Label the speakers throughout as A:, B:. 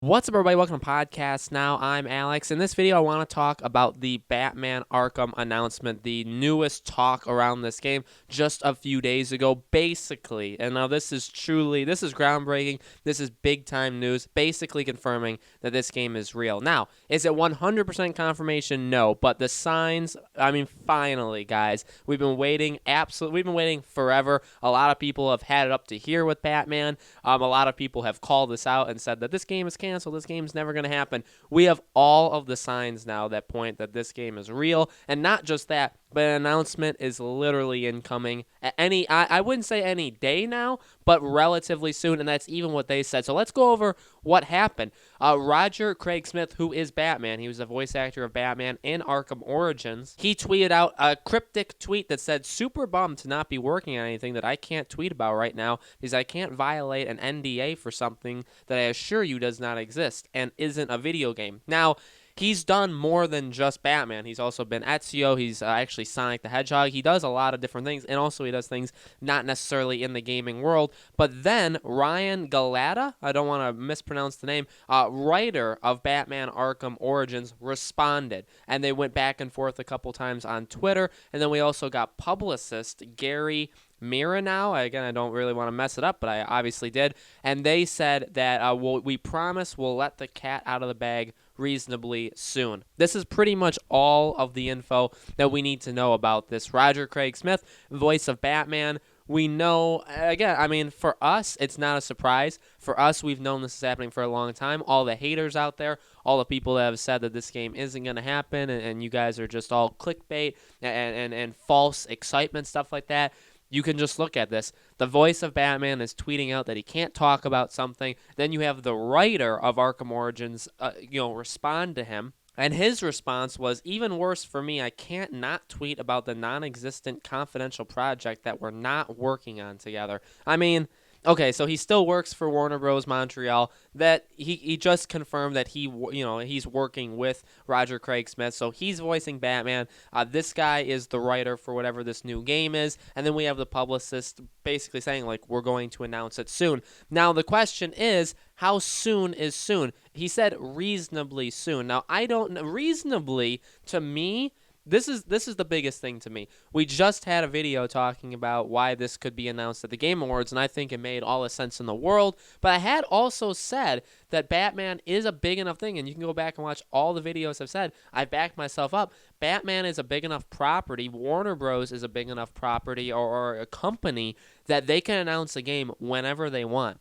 A: What's up, everybody? Welcome to Podcast Now. I'm Alex. In this video, I want to talk about the Batman Arkham announcement, the newest talk around this game just a few days ago, basically. And now this is groundbreaking. This is big-time news, basically confirming that this game is real. Now, is it 100% confirmation? No, but the signs, finally, guys. We've been waiting forever. A lot of people have had it up to here with Batman. A lot of people have called this out and said that this game is canceled. This game's never going to happen. We have all of the signs now that point that this game is real, and not just that, but an announcement is literally incoming at I wouldn't say any day now, but relatively soon, and that's even what they said. So let's go over what happened. Roger Craig Smith, who is Batman, he was a voice actor of Batman in Arkham Origins, he tweeted out a cryptic tweet that said, "Super bummed to not be working on anything that I can't tweet about right now because I can't violate an NDA for something that I assure you does not exist and isn't a video game." Now, he's done more than just Batman. He's also been Ezio. He's actually Sonic the Hedgehog. He does a lot of different things, and also he does things not necessarily in the gaming world. But then Ryan Galata, I don't want to mispronounce the name, writer of Batman Arkham Origins, responded. And they went back and forth a couple times on Twitter. And then we also got publicist Gary Miranow. Again, I don't really want to mess it up, but I obviously did. And they said that we promise we'll let the cat out of the bag reasonably soon. This is pretty much all of the info that we need to know about this. Roger Craig Smith, voice of Batman. We know, again, for us, it's not a surprise. For us, we've known this is happening for a long time. All the haters out there, all the people that have said that this game isn't going to happen, and you guys are just all clickbait and false excitement, stuff like that. You can just look at this. The voice of Batman is tweeting out that he can't talk about something. Then you have the writer of Arkham Origins, respond to him. And his response was, "Even worse for me, I can't not tweet about the non-existent confidential project that we're not working on together." Okay, so he still works for Warner Bros. Montreal. That he just confirmed that he's working with Roger Craig Smith, so he's voicing Batman. This guy is the writer for whatever this new game is, and then we have the publicist basically saying, like, we're going to announce it soon. Now the question is, how soon is soon? He said reasonably soon. Now reasonably, to me, This is the biggest thing to me. We just had a video talking about why this could be announced at the Game Awards, and I think it made all the sense in the world. But I had also said that Batman is a big enough thing, and you can go back and watch all the videos I've said. I backed myself up. Batman is a big enough property. Warner Bros. Is a big enough property or a company that they can announce a game whenever they want.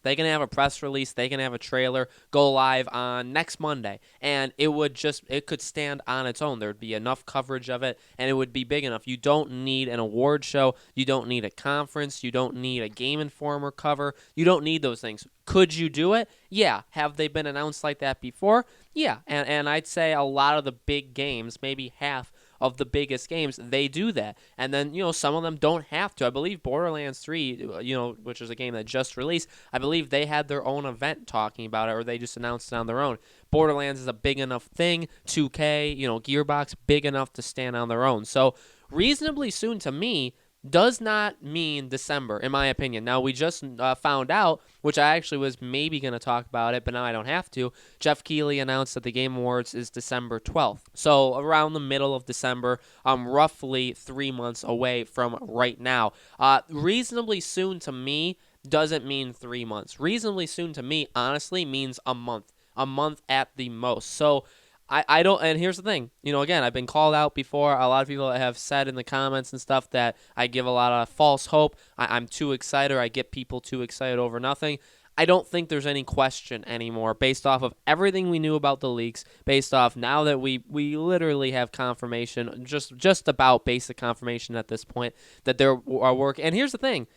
A: They can have a press release, they can have a trailer go live on next Monday, and it could stand on its own. There would be enough coverage of it, and it would be big enough. You don't need an award show, you don't need a conference, you don't need a Game Informer cover, you don't need those things. Could you do it? Yeah. Have they been announced like that before? Yeah, and I'd say a lot of the big games, maybe half of the biggest games, they do that. And then, some of them don't have to. I believe Borderlands 3, which is a game that just released, I believe they had their own event talking about it, or they just announced it on their own. Borderlands is a big enough thing. 2K, Gearbox, big enough to stand on their own. So reasonably soon to me does not mean December, in my opinion. Now, we just found out, which I actually was maybe going to talk about it, but now I don't have to. Jeff Keighley announced that the Game Awards is December 12th. So around the middle of December, roughly 3 months away from right now. Reasonably soon to me doesn't mean 3 months. Reasonably soon to me, honestly, means a month. A month at the most. So I don't, and here's the thing, again, I've been called out before. A lot of people have said in the comments and stuff that I give a lot of false hope. I'm too excited, or I get people too excited over nothing. I don't think there's any question anymore based off of everything we knew about the leaks, based off now that we literally have confirmation, just about basic confirmation at this point that there are work. And here's the thing.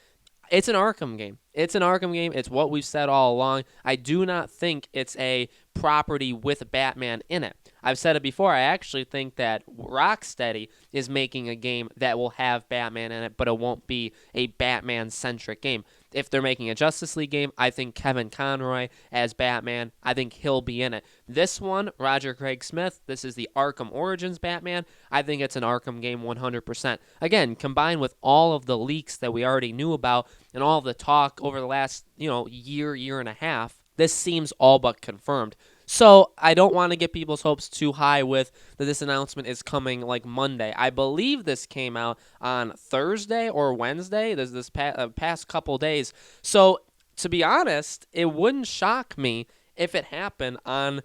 A: It's an Arkham game. It's an Arkham game. It's what we've said all along. I do not think it's a property with Batman in it. I've said it before. I actually think that Rocksteady is making a game that will have Batman in it, but it won't be a Batman-centric game. If they're making a Justice League game, I think Kevin Conroy as Batman, I think he'll be in it. This one, Roger Craig Smith, this is the Arkham Origins Batman. I think it's an Arkham game 100%. Again, combined with all of the leaks that we already knew about and all of the talk over the last, year and a half, this seems all but confirmed. So I don't want to get people's hopes too high with that this announcement is coming like Monday. I believe this came out on Thursday or Wednesday, this past couple days. So to be honest, it wouldn't shock me if it happened on,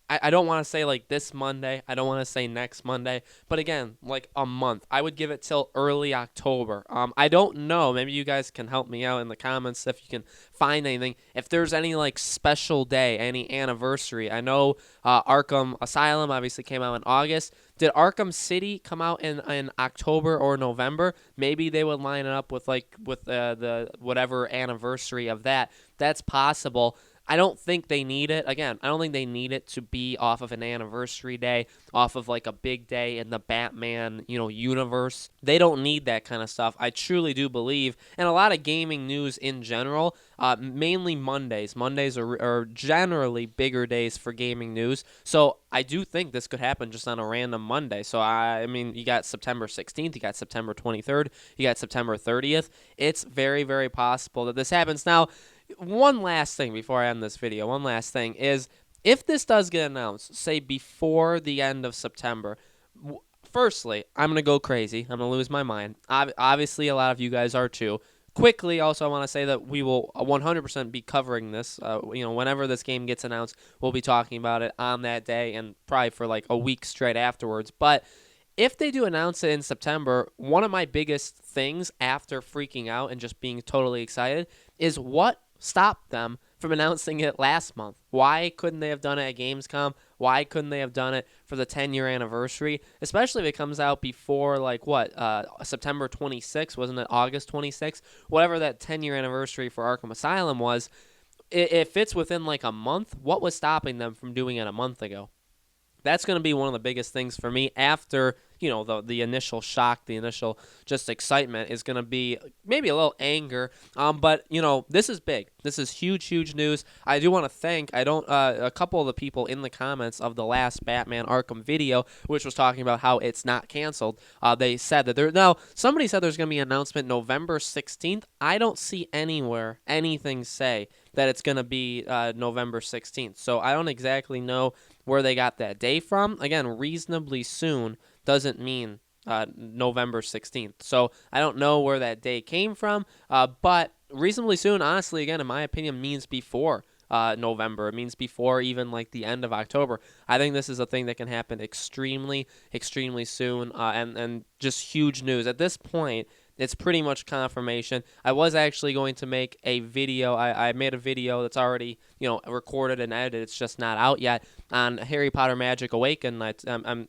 A: I don't want to say like this Monday. I don't want to say next Monday. But again, like a month. I would give it till early October. I don't know. Maybe you guys can help me out in the comments if you can find anything. If there's any like special day, any anniversary. I know Arkham Asylum obviously came out in August. Did Arkham City come out in October or November? Maybe they would line it up with the whatever anniversary of that. That's possible. I don't think they need it. Again, I don't think they need it to be off of an anniversary day, off of like a big day in the Batman, universe. They don't need that kind of stuff. I truly do believe, and a lot of gaming news in general, mainly Mondays. Mondays are generally bigger days for gaming news. So I do think this could happen just on a random Monday. So I mean, you got September 16th, you got September 23rd, you got September 30th. It's very, very possible that this happens. Now, one last thing before I end this video, one last thing is, if this does get announced, say before the end of September, firstly, I'm going to go crazy. I'm going to lose my mind. Obviously, a lot of you guys are too. Quickly, also, I want to say that we will 100% be covering this. Whenever this game gets announced, we'll be talking about it on that day and probably for like a week straight afterwards. But if they do announce it in September, one of my biggest things after freaking out and just being totally excited is what stopped them from announcing it last month. Why couldn't they have done it at Gamescom? Why couldn't they have done it for the 10-year anniversary? Especially if it comes out before, September 26th, wasn't it August 26th? Whatever that 10-year anniversary for Arkham Asylum was, if it's within like a month, what was stopping them from doing it a month ago? That's going to be one of the biggest things for me after, the initial shock, the initial just excitement is going to be maybe a little anger. But, this is big. This is huge, huge news. I do want to thank, a couple of the people in the comments of the last Batman Arkham video, which was talking about how it's not canceled. They said that somebody said there's going to be an announcement November 16th. I don't see anywhere anything say that it's going to be November 16th. So I don't exactly know where they got that day from. Again, reasonably soon doesn't mean November 16th. So I don't know where that day came from, but reasonably soon, honestly, again, in my opinion, means before November. It means before even like the end of October. I think this is a thing that can happen extremely, extremely soon, and just huge news. At this point, it's pretty much confirmation. I was actually going to make a video. I made a video that's already, recorded and edited. It's just not out yet on Harry Potter Magic Awakened. I'm kind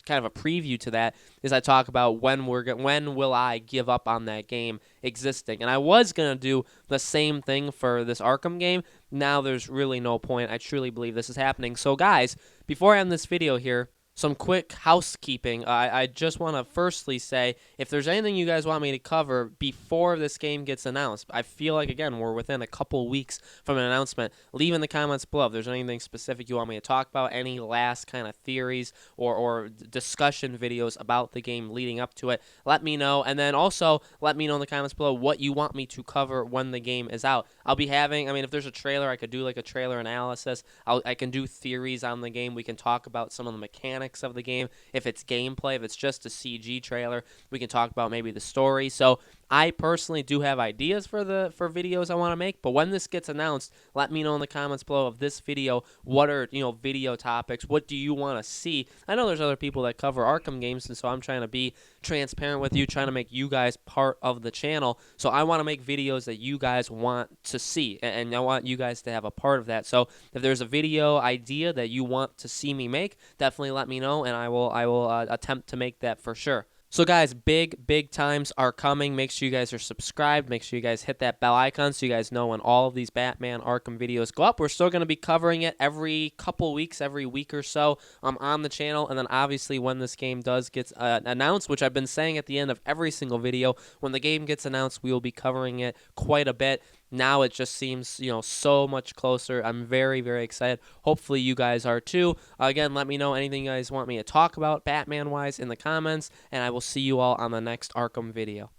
A: of a preview to that is I talk about when will I give up on that game existing. And I was going to do the same thing for this Arkham game. Now there's really no point. I truly believe this is happening. So guys, before I end this video here, some quick housekeeping. I just want to firstly say, if there's anything you guys want me to cover before this game gets announced, I feel like, again, we're within a couple weeks from an announcement. Leave in the comments below if there's anything specific you want me to talk about, any last kind of theories or discussion videos about the game leading up to it. Let me know. And then also, let me know in the comments below what you want me to cover when the game is out. I'll be having, if there's a trailer, I could do like a trailer analysis. I can do theories on the game. We can talk about some of the mechanics of the game. If it's gameplay, if it's just a CG trailer, we can talk about maybe the story. So I personally do have ideas for videos I want to make, but when this gets announced, let me know in the comments below of this video, what are, video topics, what do you want to see? I know there's other people that cover Arkham games, and so I'm trying to be transparent with you, trying to make you guys part of the channel. So I want to make videos that you guys want to see, and I want you guys to have a part of that. So if there's a video idea that you want to see me make, definitely let me know, and I will attempt to make that for sure. So guys, big times are coming. Make sure you guys are subscribed. Make sure you guys hit that bell icon so you guys know when all of these Batman Arkham videos go up. We're still going to be covering it every couple weeks, every week or so on the channel. And then obviously when this game does get announced, which I've been saying at the end of every single video, when the game gets announced, we will be covering it quite a bit. Now it just seems, so much closer. I'm very, very excited. Hopefully you guys are too. Again, let me know anything you guys want me to talk about Batman-wise in the comments, and I will see you all on the next Arkham video.